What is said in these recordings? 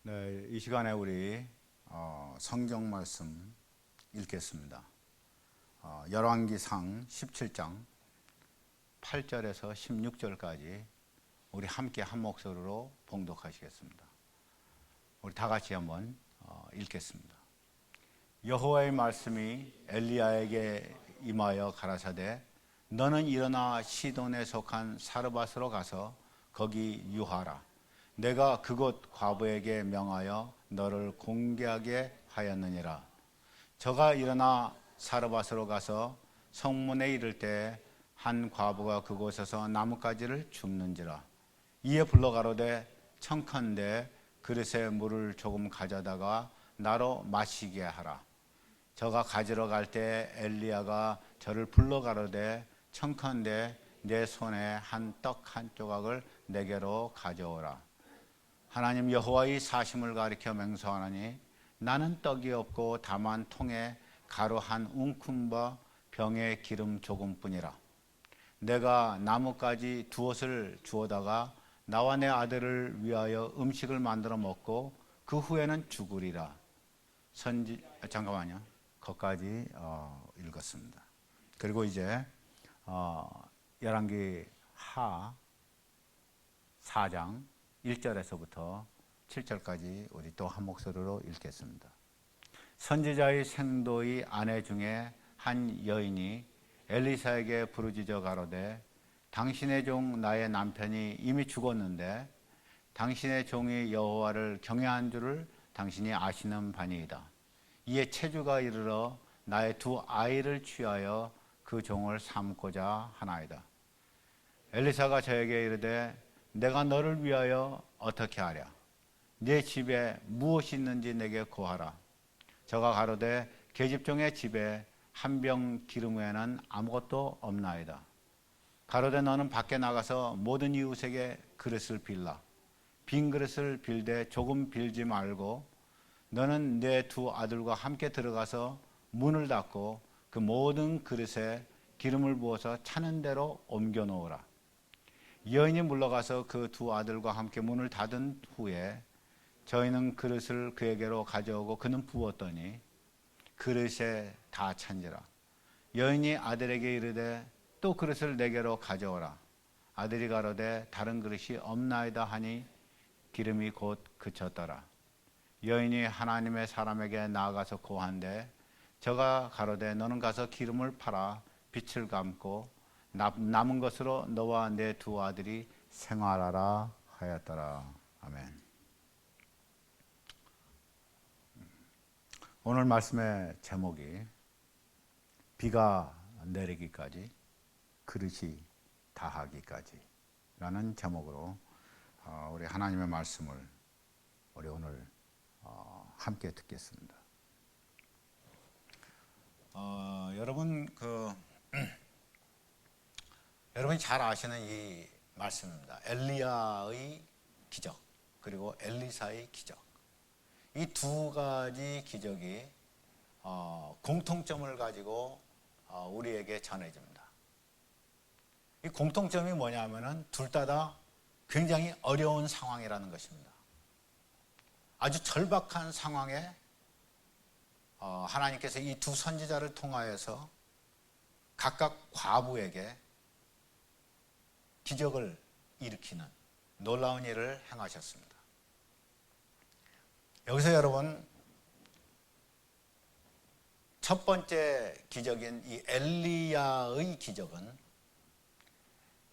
네, 이 시간에 우리 성경 말씀 읽겠습니다. 열왕기상 17장 8절에서 16절까지 우리 함께 한 목소리로 봉독하시겠습니다. 우리 다 같이 한번 읽겠습니다. 여호와의 말씀이 엘리야에게 임하여 가라사대 너는 일어나 시돈에 속한 사르밧으로 가서 거기 유하라. 내가 그곳 과부에게 명하여 너를 공개하게 하였느니라. 저가 일어나 사르밧으로 가서 성문에 이를 때 한 과부가 그곳에서 나뭇가지를 줍는지라. 이에 불러가로되 청컨대 그릇에 물을 조금 가져다가 나로 마시게 하라. 저가 가지러 갈 때 엘리야가 저를 불러가로되 청컨대 내 손에 한 떡 한 조각을 내게로 가져오라. 하나님 여호와의 사심을 가리켜 맹세하노니 나는 떡이 없고 다만 통에 가루 한 웅큼과 병에 기름 조금뿐이라. 내가 나뭇가지 두엇을 주워다가 나와 내 아들을 위하여 음식을 만들어 먹고 그 후에는 죽으리라. 잠깐만요. 거기까지 읽었습니다. 그리고 이제 열왕기 하 4장 1절에서부터 7절까지 우리 또 한 목소리로 읽겠습니다. 선지자의 생도의 아내 중에 한 여인이 엘리사에게 부르짖어 가로되 당신의 종 나의 남편이 이미 죽었는데 당신의 종이 여호와를 경외한 줄을 당신이 아시는 바니이다. 이에 체주가 이르러 나의 두 아이를 취하여 그 종을 삼고자 하나이다. 엘리사가 저에게 이르되 내가 너를 위하여 어떻게 하랴? 네 집에 무엇이 있는지 내게 고하라. 저가 가로되 계집종의 집에 한 병 기름 외에는 아무것도 없나이다. 가로되 너는 밖에 나가서 모든 이웃에게 그릇을 빌라. 빈 그릇을 빌되 조금 빌지 말고 너는 내 두 아들과 함께 들어가서 문을 닫고 그 모든 그릇에 기름을 부어서 차는 대로 옮겨 놓으라. 여인이 물러가서 그 두 아들과 함께 문을 닫은 후에 저희는 그릇을 그에게로 가져오고 그는 부었더니 그릇에 다 찬지라. 여인이 아들에게 이르되 또 그릇을 내게로 가져오라. 아들이 가로되 다른 그릇이 없나이다 하니 기름이 곧 그쳤더라. 여인이 하나님의 사람에게 나아가서 고한데 저가 가로되 너는 가서 기름을 팔아 빛을 감고 남은 것으로 너와 내 두 아들이 생활하라 하였더라. 아멘. 오늘 말씀의 제목이 비가 내리기까지 그릇이 다하기까지 라는 제목으로 우리 하나님의 말씀을 우리 오늘 함께 듣겠습니다. 여러분 여러분이 잘 아시는 이 말씀입니다. 엘리야의 기적 그리고 엘리사의 기적. 이 두 가지 기적이 공통점을 가지고 우리에게 전해집니다. 이 공통점이 뭐냐면은 둘 다 굉장히 어려운 상황이라는 것입니다. 아주 절박한 상황에 하나님께서 이 두 선지자를 통하여서 각각 과부에게 기적을 일으키는 놀라운 일을 행하셨습니다. 여기서 여러분 첫 번째 기적인 이 엘리야의 기적은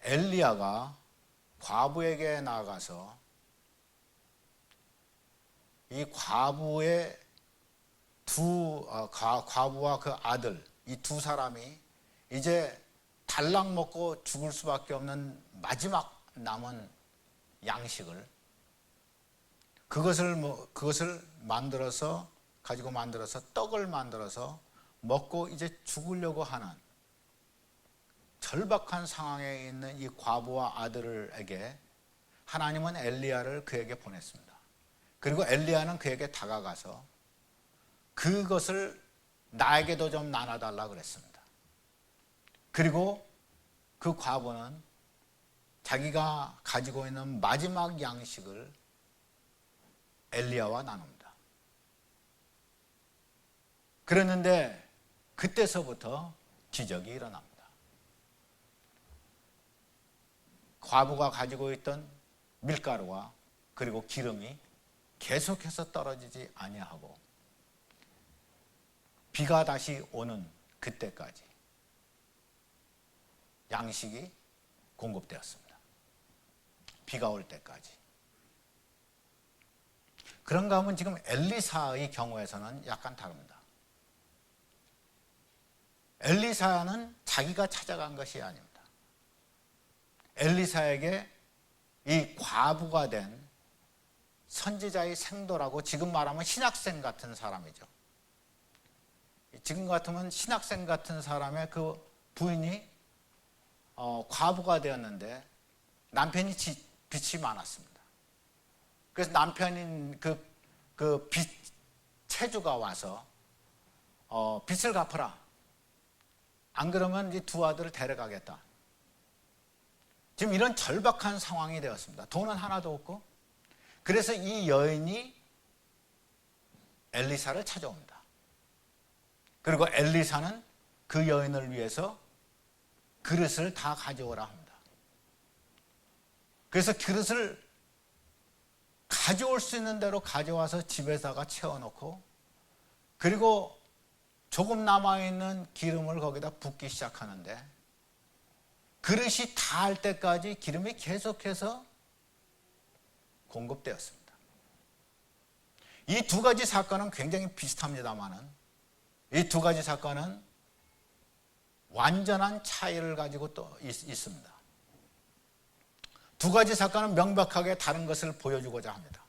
엘리야가 과부에게 나아가서 이 과부의 과부와 그 아들 이 두 사람이 이제 달랑 먹고 죽을 수밖에 없는 마지막 남은 양식을 그것을 가지고 만들어서 떡을 만들어서 먹고 이제 죽으려고 하는 절박한 상황에 있는 이 과부와 아들에게 하나님은 엘리야를 그에게 보냈습니다. 그리고 엘리야는 그에게 다가가서 그것을 나에게도 좀 나눠달라 그랬습니다. 그리고 그 과부는 자기가 가지고 있는 마지막 양식을 엘리야와 나눕니다. 그랬는데 그때서부터 기적이 일어납니다. 과부가 가지고 있던 밀가루와 그리고 기름이 계속해서 떨어지지 아니하고 비가 다시 오는 그때까지 양식이 공급되었습니다. 비가 올 때까지. 그런가 하면 지금 엘리사의 경우에서는 약간 다릅니다. 엘리사는 자기가 찾아간 것이 아닙니다. 엘리사에게 이 과부가 된 선지자의 생도라고 지금 말하면 신학생 같은 사람이죠. 지금 같으면 신학생 같은 사람의 그 부인이 과부가 되었는데 남편이 빚이 많았습니다. 그래서 남편인 그 채주가 와서 빚을 갚아라. 안 그러면 이 두 아들을 데려가겠다. 지금 이런 절박한 상황이 되었습니다. 돈은 하나도 없고. 그래서 이 여인이 엘리사를 찾아옵니다. 그리고 엘리사는 그 여인을 위해서 그릇을 다 가져오라 합니다. 그래서 그릇을 가져올 수 있는 대로 가져와서 집에다가 채워놓고 그리고 조금 남아있는 기름을 거기다 붓기 시작하는데 그릇이 닿을 때까지 기름이 계속해서 공급되었습니다. 이 두 가지 사건은 굉장히 비슷합니다만은 이 두 가지 사건은 완전한 차이를 가지고 또 있습니다. 두 가지 사건은 명백하게 다른 것을 보여주고자 합니다.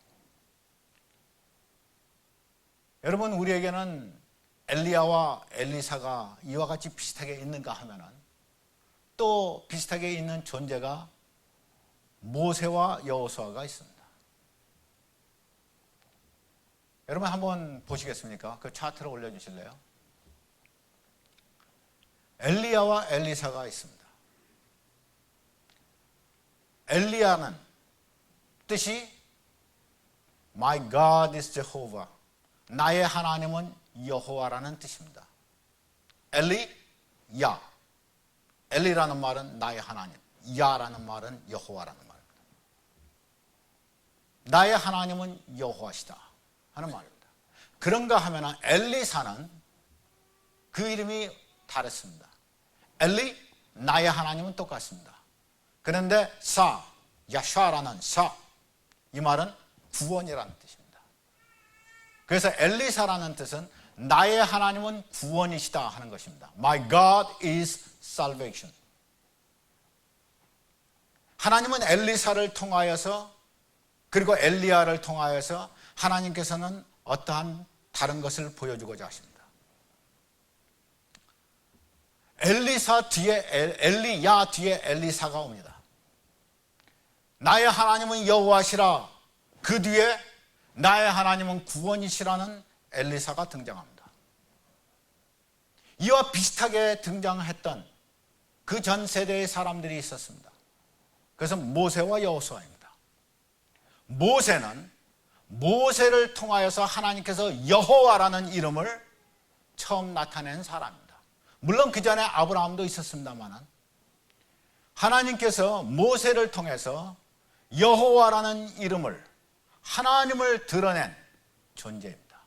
여러분, 우리에게는 엘리야와 엘리사가 이와 같이 비슷하게 있는가 하면은 또 비슷하게 있는 존재가 모세와 여호수아가 있습니다. 여러분 한번 보시겠습니까? 그 차트를 올려주실래요? 엘리야와 엘리사가 있습니다. 엘리야는 뜻이 My God is Jehovah. 나의 하나님은 여호와라는 뜻입니다. 엘리야. 엘리라는 말은 나의 하나님. 야라는 말은 여호와라는 말입니다. 나의 하나님은 여호와시다 하는 말입니다. 그런가 하면 엘리사는 그 이름이 다르습니다. 엘리, 나의 하나님은 똑같습니다. 그런데 야샤라는 이 말은 구원이라는 뜻입니다. 그래서 엘리사라는 뜻은 나의 하나님은 구원이시다 하는 것입니다. My God is salvation. 하나님은 엘리사를 통하여서 그리고 엘리야를 통하여서 하나님께서는 어떠한 다른 것을 보여주고자 하십니다. 엘리야 뒤에 엘리사가 옵니다. 나의 하나님은 여호와시라. 그 뒤에 나의 하나님은 구원이시라는 엘리사가 등장합니다. 이와 비슷하게 등장했던 그 전 세대의 사람들이 있었습니다. 그래서 모세와 여호수아입니다. 모세는 모세를 통하여서 하나님께서 여호와라는 이름을 처음 나타낸 사람입니다. 물론 그 전에 아브라함도 있었습니다만 하나님께서 모세를 통해서 여호와라는 이름을 하나님을 드러낸 존재입니다.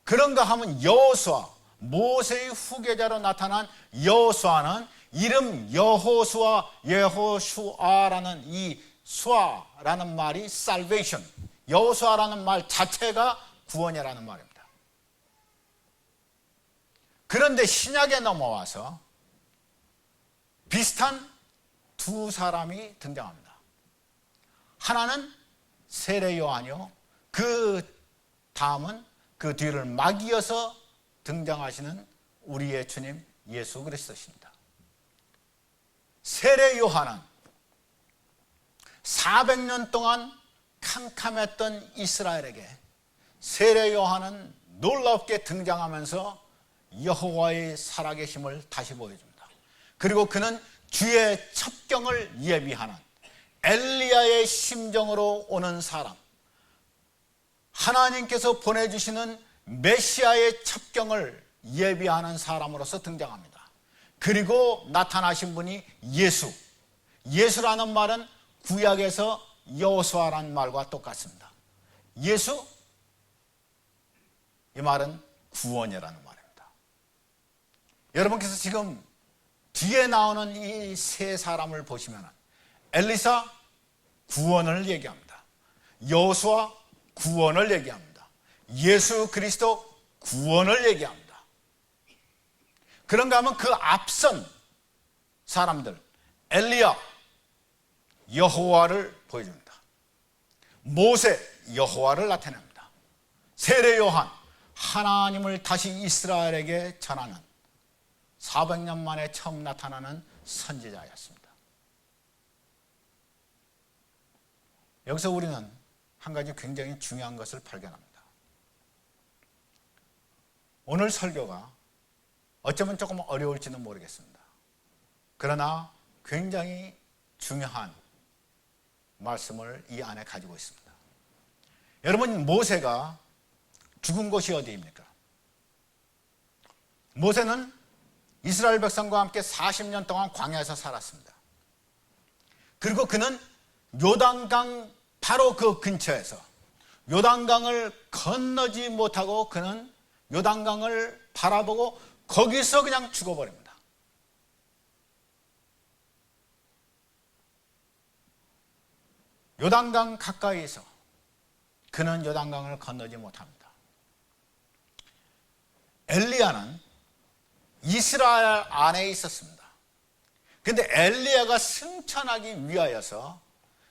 그런가 하면 여호수아, 모세의 후계자로 나타난 여호수아는 이름 여호수아라는 이 수아라는 말이 salvation, 여호수아라는 말 자체가 구원이라는 말입니다. 그런데 신약에 넘어와서 비슷한 두 사람이 등장합니다. 하나는 세례 요한이요, 그 다음은 그 뒤를 막 이어서 등장하시는 우리의 주님 예수 그리스도십니다. 세례 요한은 400년 동안 캄캄했던 이스라엘에게 세례 요한은 놀랍게 등장하면서 여호와의 살아계심을 다시 보여줍니다. 그리고 그는 주의 첩경을 예비하는 엘리야의 심정으로 오는 사람, 하나님께서 보내주시는 메시아의 첩경을 예비하는 사람으로서 등장합니다. 그리고 나타나신 분이 예수. 예수라는 말은 구약에서 여호수아라는 말과 똑같습니다. 예수, 이 말은 구원이라는 말입니다. 여러분께서 지금 뒤에 나오는 이 세 사람을 보시면 엘리사 구원을 얘기합니다. 여호수아 구원을 얘기합니다. 예수 그리스도 구원을 얘기합니다. 그런가 하면 그 앞선 사람들 엘리야 여호와를 보여줍니다. 모세 여호와를 나타냅니다. 세례 요한 하나님을 다시 이스라엘에게 전하는 400년 만에 처음 나타나는 선지자였습니다. 여기서 우리는 한 가지 굉장히 중요한 것을 발견합니다. 오늘 설교가 어쩌면 조금 어려울지는 모르겠습니다. 그러나 굉장히 중요한 말씀을 이 안에 가지고 있습니다. 여러분, 모세가 죽은 곳이 어디입니까? 모세는 이스라엘 백성과 함께 40년 동안 광야에서 살았습니다. 그리고 그는 요단강 바로 그 근처에서 요단강을 건너지 못하고 그는 요단강을 바라보고 거기서 그냥 죽어버립니다. 요단강 가까이에서 그는 요단강을 건너지 못합니다. 엘리야는 이스라엘 안에 있었습니다. 그런데 엘리야가 승천하기 위하여서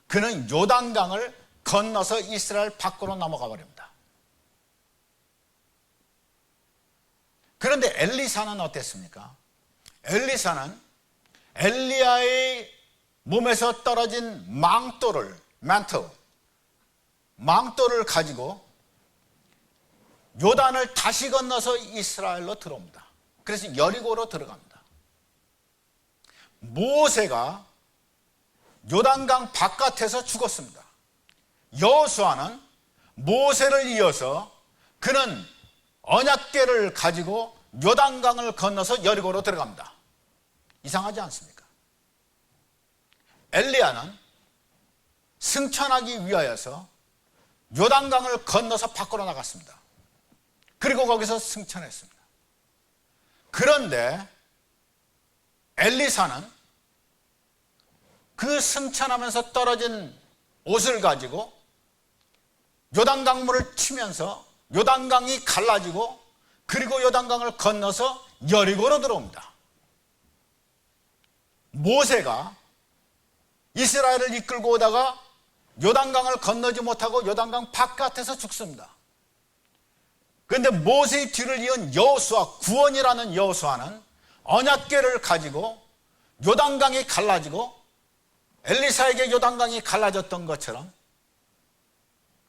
그는 요단강을 건너서 이스라엘 밖으로 넘어가 버립니다. 그런데 엘리사는 어땠습니까? 엘리사는 엘리야의 몸에서 떨어진 망토를 가지고 요단을 다시 건너서 이스라엘로 들어옵니다. 그래서 여리고로 들어갑니다. 모세가 요단강 바깥에서 죽었습니다. 여호수아는 모세를 이어서 그는 언약궤를 가지고 요단강을 건너서 여리고로 들어갑니다. 이상하지 않습니까? 엘리야는 승천하기 위하여서 요단강을 건너서 밖으로 나갔습니다. 그리고 거기서 승천했습니다. 그런데 엘리사는 그 승천하면서 떨어진 옷을 가지고 요단강물을 치면서 요단강이 갈라지고 그리고 요단강을 건너서 여리고로 들어옵니다. 모세가 이스라엘을 이끌고 오다가 요단강을 건너지 못하고 요단강 바깥에서 죽습니다. 그런데 모세의 뒤를 이은 여호수아, 구원이라는 여호수아는 언약궤를 가지고 요단강이 갈라지고 엘리사에게 요단강이 갈라졌던 것처럼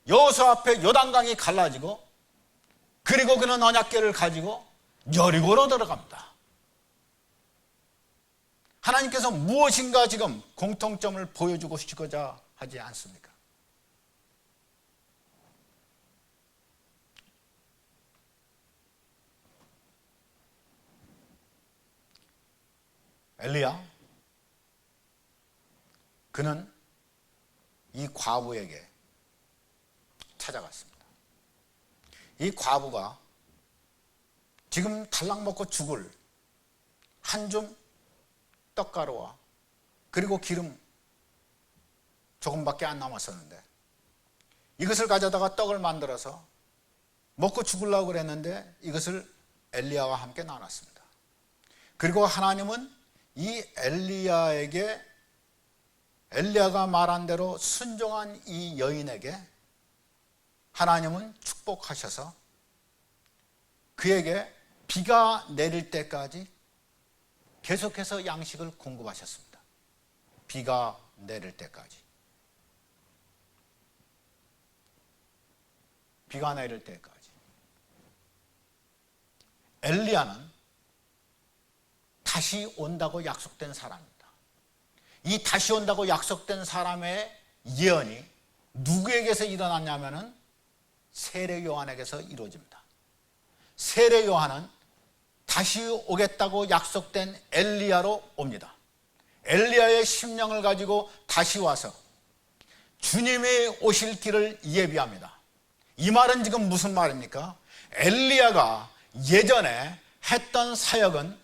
여호수아 앞에 요단강이 갈라지고 그리고 그는 언약궤를 가지고 여리고로 들어갑니다. 하나님께서 무엇인가 지금 공통점을 보여주고 싶고자 하지 않습니까? 엘리야, 그는 이 과부에게 찾아갔습니다. 이 과부가 지금 달랑 먹고 죽을 한 줌 떡가루와 그리고 기름 조금밖에 안 남았었는데 이것을 가져다가 떡을 만들어서 먹고 죽으려고 그랬는데 이것을 엘리야와 함께 나눴습니다. 그리고 하나님은 이 엘리야에게 엘리야가 말한 대로 순종한 이 여인에게 하나님은 축복하셔서 그에게 비가 내릴 때까지 계속해서 양식을 공급하셨습니다. 비가 내릴 때까지. 비가 내릴 때까지. 엘리야는 다시 온다고 약속된 사람입니다. 이 다시 온다고 약속된 사람의 예언이 누구에게서 일어났냐면은 세례 요한에게서 이루어집니다. 세례 요한은 다시 오겠다고 약속된 엘리야로 옵니다. 엘리야의 심령을 가지고 다시 와서 주님이 오실 길을 예비합니다. 이 말은 지금 무슨 말입니까? 엘리야가 예전에 했던 사역은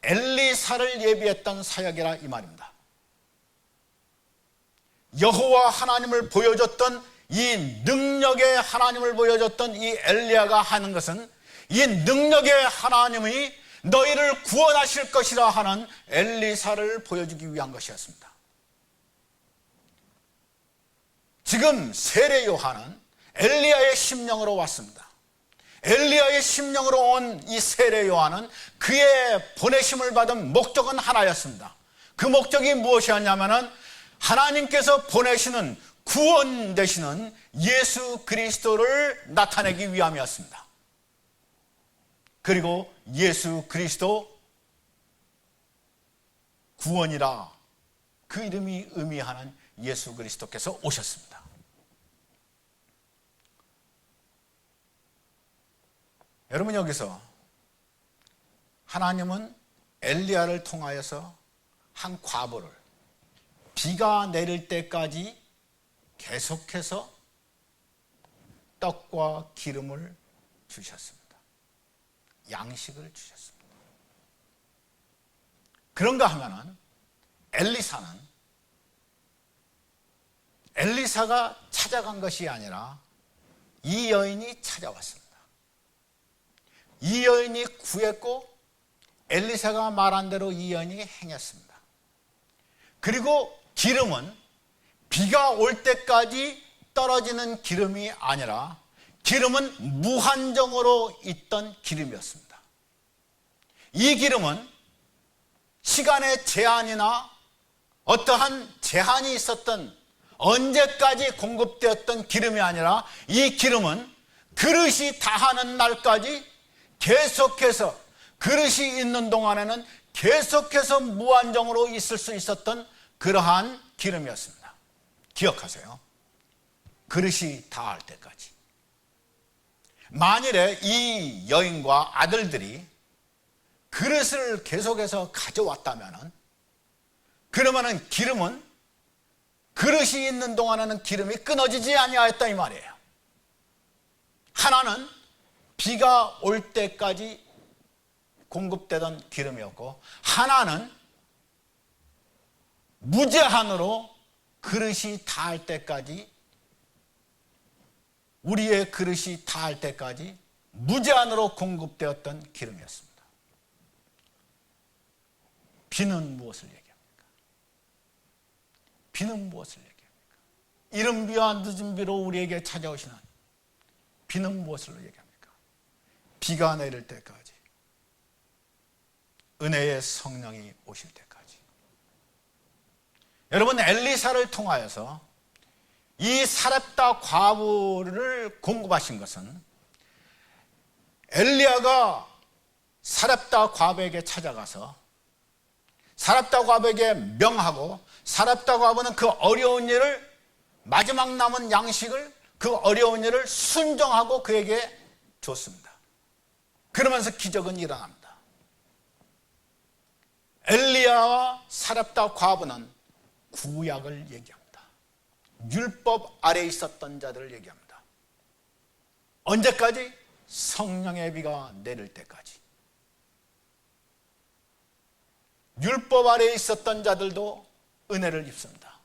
엘리사를 예비했던 사역이라 이 말입니다. 여호와 하나님을 보여줬던 이 능력의 하나님을 보여줬던 이 엘리야가 하는 것은 이 능력의 하나님이 너희를 구원하실 것이라 하는 엘리사를 보여주기 위한 것이었습니다. 지금 세례 요한은 엘리야의 심령으로 왔습니다. 엘리야의 심령으로 온 이 세례 요한은 그의 보내심을 받은 목적은 하나였습니다. 그 목적이 무엇이었냐면은 하나님께서 보내시는 구원 되시는 예수 그리스도를 나타내기 위함이었습니다. 그리고 예수 그리스도 구원이라 그 이름이 의미하는 예수 그리스도께서 오셨습니다. 여러분, 여기서 하나님은 엘리야를 통하여서 한 과부를 비가 내릴 때까지 계속해서 떡과 기름을 주셨습니다. 양식을 주셨습니다. 그런가 하면은 엘리사가 찾아간 것이 아니라 이 여인이 찾아왔습니다. 이 여인이 구했고 엘리사가 말한 대로 이 여인이 행했습니다. 그리고 기름은 비가 올 때까지 떨어지는 기름이 아니라 기름은 무한정으로 있던 기름이었습니다. 이 기름은 시간의 제한이나 어떠한 제한이 있었던 언제까지 공급되었던 기름이 아니라 이 기름은 그릇이 다하는 날까지 계속해서 그릇이 있는 동안에는 계속해서 무한정으로 있을 수 있었던 그러한 기름이었습니다. 기억하세요. 그릇이 다할 때까지. 만일에 이 여인과 아들들이 그릇을 계속해서 가져왔다면 그러면은 기름은 그릇이 있는 동안에는 기름이 끊어지지 아니하였다 이 말이에요. 하나는 비가 올 때까지 공급되던 기름이었고 하나는 무제한으로 그릇이 닿을 때까지 우리의 그릇이 닿을 때까지 무제한으로 공급되었던 기름이었습니다. 비는 무엇을 얘기합니까? 비는 무엇을 얘기합니까? 이른 비와 늦은 비로 우리에게 찾아오시는 비는 무엇을 얘기합니까? 비가 내릴 때까지, 은혜의 성령이 오실 때까지. 여러분, 엘리사를 통하여서 이 사렙다 과부를 공급하신 것은 엘리야가 사렙다 과부에게 찾아가서 사렙다 과부에게 명하고 사렙다 과부는 그 어려운 일을 마지막 남은 양식을 그 어려운 일을 순종하고 그에게 줬습니다. 그러면서 기적은 일어납니다. 엘리야와 사렙다 과부는 구약을 얘기합니다. 율법 아래에 있었던 자들을 얘기합니다. 언제까지? 성령의 비가 내릴 때까지. 율법 아래에 있었던 자들도 은혜를 입습니다.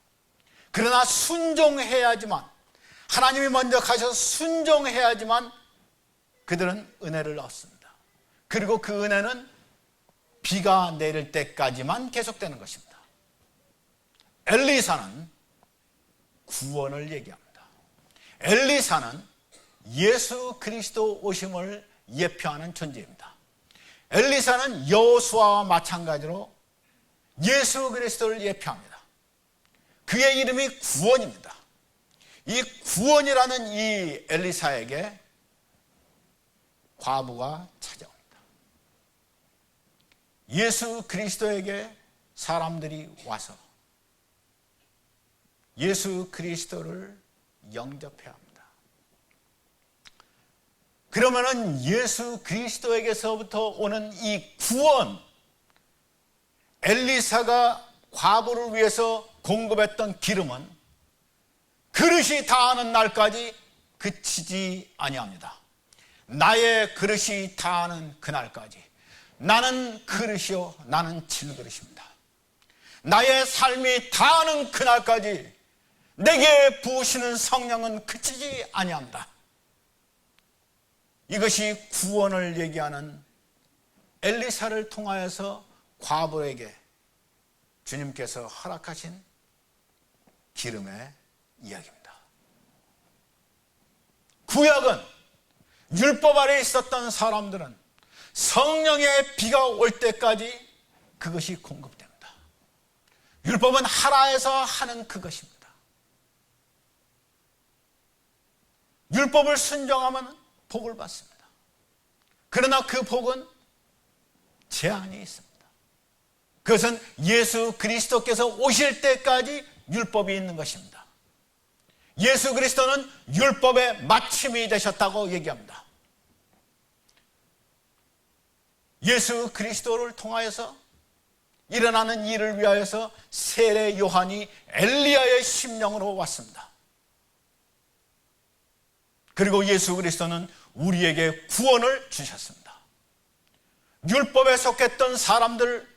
그러나 순종해야지만, 하나님이 먼저 가셔서 순종해야지만 그들은 은혜를 얻습니다. 그리고 그 은혜는 비가 내릴 때까지만 계속되는 것입니다. 엘리사는 구원을 얘기합니다. 엘리사는 예수 그리스도 오심을 예표하는 존재입니다. 엘리사는 여호수아와 마찬가지로 예수 그리스도를 예표합니다. 그의 이름이 구원입니다. 이 구원이라는 이 엘리사에게 과부가 찾아옵니다. 예수 그리스도에게 사람들이 와서 예수 그리스도를 영접해야 합니다. 그러면은 예수 그리스도에게서부터 오는 이 구원, 엘리사가 과부를 위해서 공급했던 기름은 그릇이 다하는 날까지 그치지 아니합니다. 나의 그릇이 다하는 그날까지. 나는 그릇이요 나는 질그릇입니다. 나의 삶이 다하는 그날까지 내게 부으시는 성령은 그치지 아니합니다. 이것이 구원을 얘기하는 엘리사를 통하여서 과부에게 주님께서 허락하신 기름의 이야기입니다. 구약은 율법 아래 있었던 사람들은 성령의 비가 올 때까지 그것이 공급됩니다. 율법은 하라에서 하는 그것입니다. 율법을 순종하면 복을 받습니다. 그러나 그 복은 제한이 있습니다. 그것은 예수 그리스도께서 오실 때까지 율법이 있는 것입니다. 예수 그리스도는 율법의 마침이 되셨다고 얘기합니다. 예수 그리스도를 통하여서 일어나는 일을 위하여서 세례 요한이 엘리야의 심령으로 왔습니다. 그리고 예수 그리스도는 우리에게 구원을 주셨습니다. 율법에 속했던 사람들,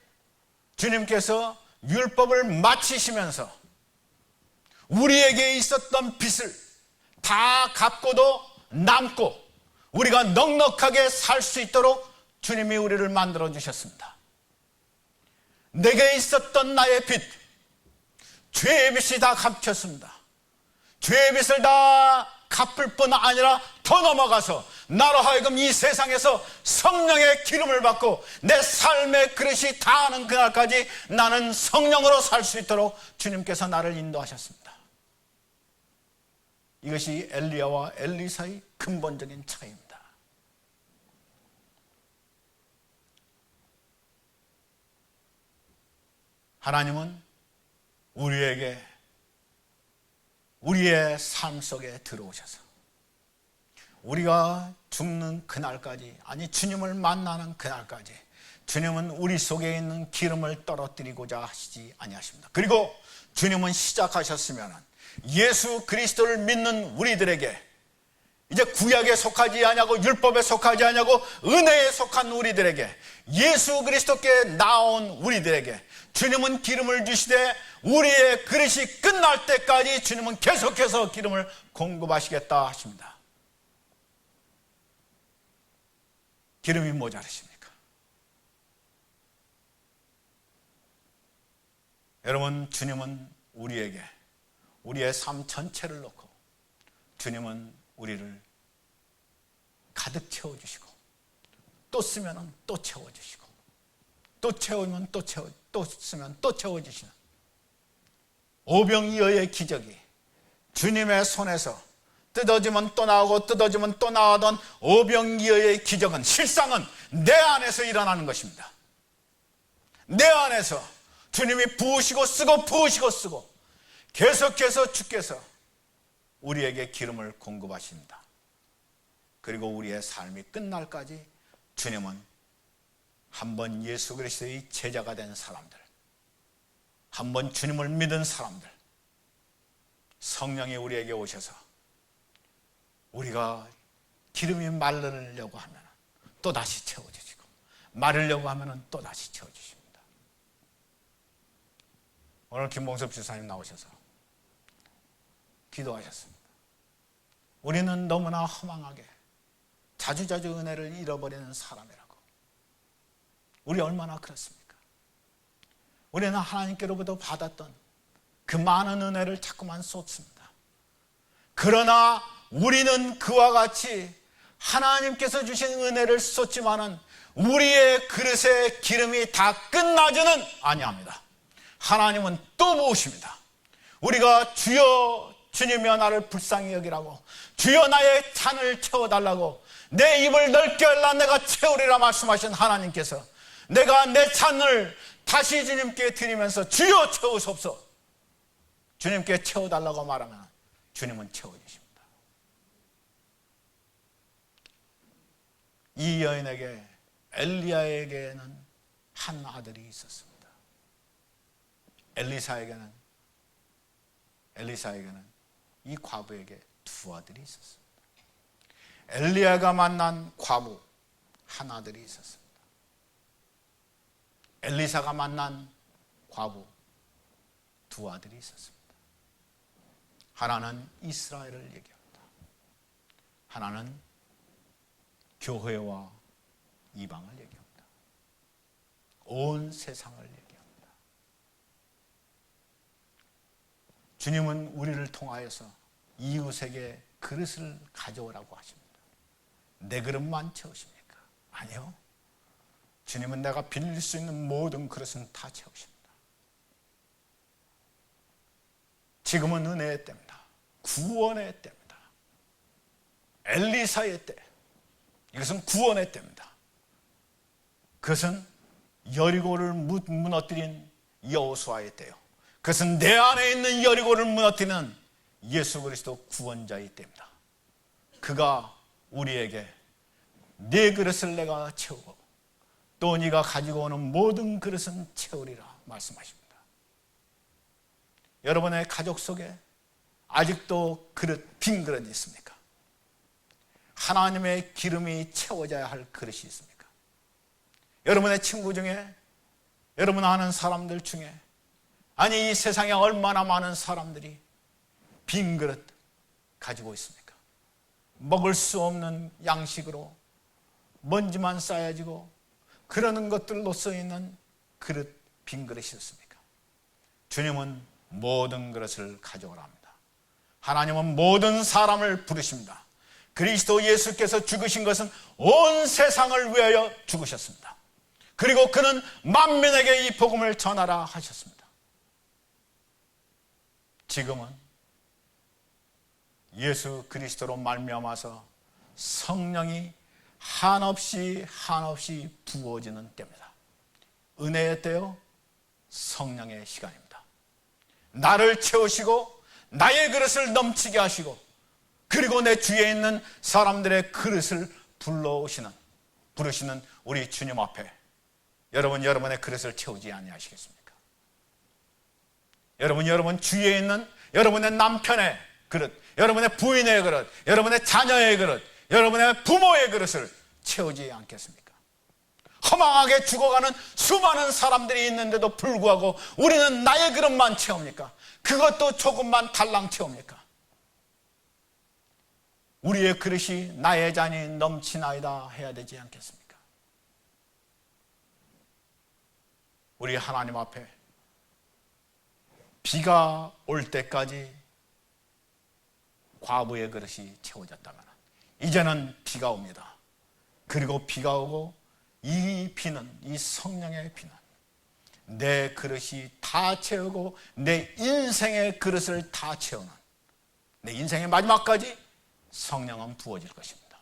주님께서 율법을 마치시면서 우리에게 있었던 빚을 다 갚고도 남고 우리가 넉넉하게 살 수 있도록 주님이 우리를 만들어 주셨습니다. 내게 있었던 나의 빚, 죄의 빚이 다 갚혔습니다. 죄의 빚을 다 갚을 뿐 아니라 더 넘어가서 나로 하여금 이 세상에서 성령의 기름을 받고 내 삶의 그릇이 다하는 그날까지 나는 성령으로 살 수 있도록 주님께서 나를 인도하셨습니다. 이것이 엘리야와 엘리사의 근본적인 차이입니다. 하나님은 우리에게 우리의 삶 속에 들어오셔서 우리가 죽는 그날까지, 아니 주님을 만나는 그날까지 주님은 우리 속에 있는 기름을 떨어뜨리고자 하시지 아니하십니다. 그리고 주님은 시작하셨으면 예수 그리스도를 믿는 우리들에게, 이제 구약에 속하지 아니하고 율법에 속하지 아니하고 은혜에 속한 우리들에게, 예수 그리스도께 나온 우리들에게 주님은 기름을 주시되 우리의 그릇이 끝날 때까지 주님은 계속해서 기름을 공급하시겠다 하십니다. 기름이 모자르십니까? 여러분, 주님은 우리에게 우리의 삶 전체를 놓고 주님은 우리를 가득 채워주시고 또 쓰면 또 채워주시고 또 채우면 또 쓰면 또 채워주시는 오병이어의 기적이 주님의 손에서 뜯어지면 또 나오고 뜯어지면 또 나오던 오병이어의 기적은 실상은 내 안에서 일어나는 것입니다. 내 안에서 주님이 부으시고 쓰고 부으시고 쓰고 계속해서 주께서 우리에게 기름을 공급하십니다. 그리고 우리의 삶이 끝날까지 주님은 한번 예수 그리스도의 제자가 된 사람들, 한번 주님을 믿은 사람들, 성령이 우리에게 오셔서 우리가 기름이 마르려고 하면 또다시 채워주시고 마르려고 하면 또다시 채워주십니다. 오늘 김봉섭 지사님 나오셔서 기도하셨습니다. 우리는 너무나 허망하게 자주자주 은혜를 잃어버리는 사람이라고. 우리 얼마나 그렇습니까? 우리는 하나님께로부터 받았던 그 많은 은혜를 자꾸만 쏟습니다. 그러나 우리는 그와 같이 하나님께서 주신 은혜를 쏟지만은 우리의 그릇에 기름이 다 끝나지는 아니합니다. 하나님은 또 부으십니다. 우리가 주여 주님이여 나를 불쌍히 여기라고, 주여 나의 잔을 채워달라고, 내 입을 넓게 열라 내가 채우리라 말씀하신 하나님께서 내가 내 잔을 다시 주님께 드리면서 주여 채우소서, 주님께 채워달라고 말하면 주님은 채워주십니다. 이 여인에게, 엘리야에게는 한 아들이 있었습니다. 엘리사에게는 이 과부에게 두 아들이 있었습니다. 엘리야가 만난 과부 한 아들이 있었습니다. 엘리사가 만난 과부 두 아들이 있었습니다. 하나는 이스라엘을 얘기합니다. 하나는 교회와 이방을 얘기합니다. 온 세상을 얘기합니다. 주님은 우리를 통하여서 이웃에게 그릇을 가져오라고 하십니다. 내 그릇만 채우십니까? 아니요. 주님은 내가 빌릴 수 있는 모든 그릇은 다 채우십니다. 지금은 은혜의 때입니다. 구원의 때입니다. 엘리사의 때. 이것은 구원의 때입니다. 그것은 여리고를 무너뜨린 여호수아의 때요. 그것은 내 안에 있는 여리고를 무너뜨리는 예수 그리스도 구원자의 때입니다. 그가 우리에게 네 그릇을 내가 채우고 또 네가 가지고 오는 모든 그릇은 채우리라 말씀하십니다. 여러분의 가족 속에 아직도 빈 그릇이 있습니까? 하나님의 기름이 채워져야 할 그릇이 있습니까? 여러분의 친구 중에, 여러분 아는 사람들 중에, 아니 이 세상에 얼마나 많은 사람들이 빈 그릇 가지고 있습니까? 먹을 수 없는 양식으로 먼지만 쌓여지고 그러는 것들로 써있는 그릇, 빈 그릇이 있습니까? 주님은 모든 그릇을 가져오라 합니다. 하나님은 모든 사람을 부르십니다. 그리스도 예수께서 죽으신 것은 온 세상을 위하여 죽으셨습니다. 그리고 그는 만민에게 이 복음을 전하라 하셨습니다. 지금은 예수 그리스도로 말미암아서 성령이 한없이 부어지는 때입니다. 은혜의 때요, 성령의 시간입니다. 나를 채우시고 나의 그릇을 넘치게 하시고 그리고 내 주위에 있는 사람들의 그릇을 부르시는 우리 주님 앞에 여러분의 그릇을 채우지 아니하시겠습니까? 여러분 주위에 있는 여러분의 남편의 그릇, 여러분의 부인의 그릇, 여러분의 자녀의 그릇, 여러분의 부모의 그릇을 채우지 않겠습니까? 허망하게 죽어가는 수많은 사람들이 있는데도 불구하고 우리는 나의 그릇만 채웁니까? 그것도 조금만 달랑 채웁니까? 우리의 그릇이 나의 잔이 넘치나이다 해야 되지 않겠습니까? 우리 하나님 앞에 비가 올 때까지 과부의 그릇이 채워졌다면 이제는 비가 옵니다. 그리고 비가 오고 이 비는, 이 성령의 비는 내 그릇이 다 채우고 내 인생의 그릇을 다 채우는, 내 인생의 마지막까지 성령은 부어질 것입니다.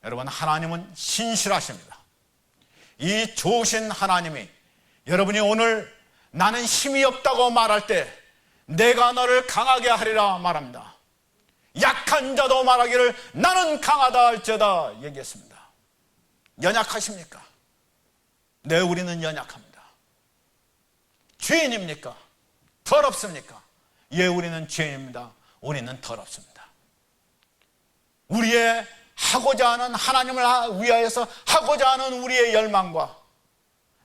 여러분, 하나님은 신실하십니다. 이 좋으신 하나님이 여러분이 오늘 나는 힘이 없다고 말할 때 내가 너를 강하게 하리라 말합니다. 약한 자도 말하기를 나는 강하다 할지어다 얘기했습니다. 연약하십니까? 네, 우리는 연약합니다. 죄인입니까? 더럽습니까? 예, 우리는 죄인입니다. 우리는 더럽습니다. 우리의 하고자 하는, 하나님을 위하여서 하고자 하는 우리의 열망과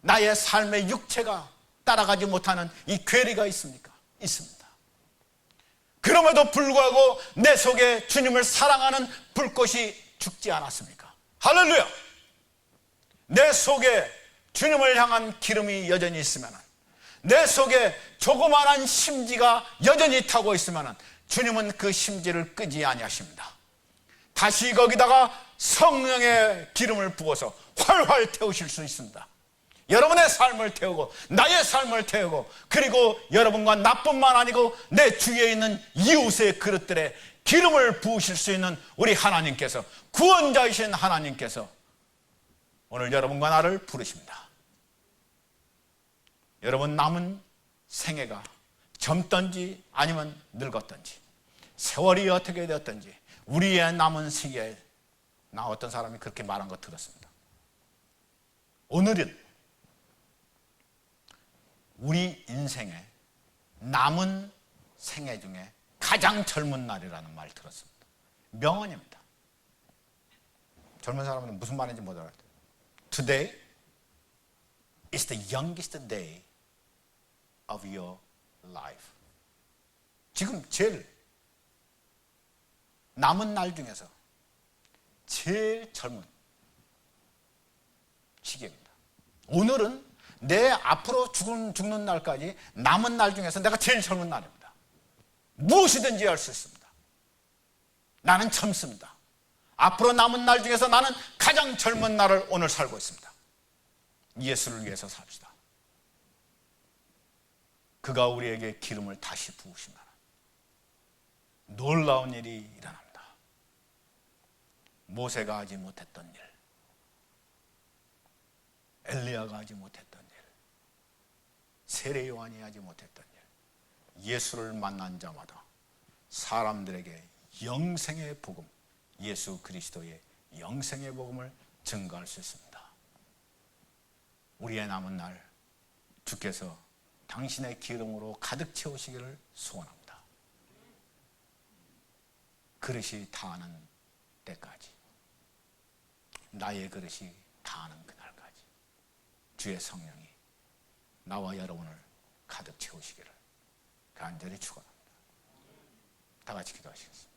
나의 삶의 육체가 따라가지 못하는 이 괴리가 있습니까? 있습니다. 그럼에도 불구하고 내 속에 주님을 사랑하는 불꽃이 죽지 않았습니까? 할렐루야! 내 속에 주님을 향한 기름이 여전히 있으면, 내 속에 조그마한 심지가 여전히 타고 있으면 주님은 그 심지를 끄지 아니하십니다. 다시 거기다가 성령의 기름을 부어서 활활 태우실 수 있습니다. 여러분의 삶을 태우고 나의 삶을 태우고 그리고 여러분과 나뿐만 아니고 내 주위에 있는 이웃의 그릇들에 기름을 부으실 수 있는 우리 하나님께서, 구원자이신 하나님께서 오늘 여러분과 나를 부르십니다. 여러분 남은 생애가 젊든지 아니면 늙었든지 세월이 어떻게 되었든지 우리의 남은 생애에 나 어떤 사람이 그렇게 말한 거 들었습니다. 오늘은 우리 인생의 남은 생애 중에 가장 젊은 날이라는 말 들었습니다. 명언입니다. 젊은 사람은 무슨 말인지 못 알아요. Today is the youngest day of your life. 지금 제일 남은 날 중에서 제일 젊은 시기입니다. 오늘은 내 앞으로 죽는 날까지 남은 날 중에서 내가 제일 젊은 날입니다. 무엇이든지 할 수 있습니다. 나는 젊습니다. 앞으로 남은 날 중에서 나는 가장 젊은 날을 오늘 살고 있습니다. 예수를 위해서 삽시다. 그가 우리에게 기름을 다시 부으신다는 놀라운 일이 일어납니다. 모세가 하지 못했던 일, 엘리야가 하지 못했던 일, 세례 요한이 하지 못했던 일, 예수를 만난 자마다 사람들에게 영생의 복음, 예수 그리스도의 영생의 복음을 증거할 수 있습니다. 우리의 남은 날 주께서 당신의 기름으로 가득 채우시기를 소원합니다. 그릇이 다하는 때까지, 나의 그릇이 다하는 그날까지 주의 성령이 나와 여러분을 가득 채우시기를 간절히 축원합니다. 다 같이 기도하시겠습니다.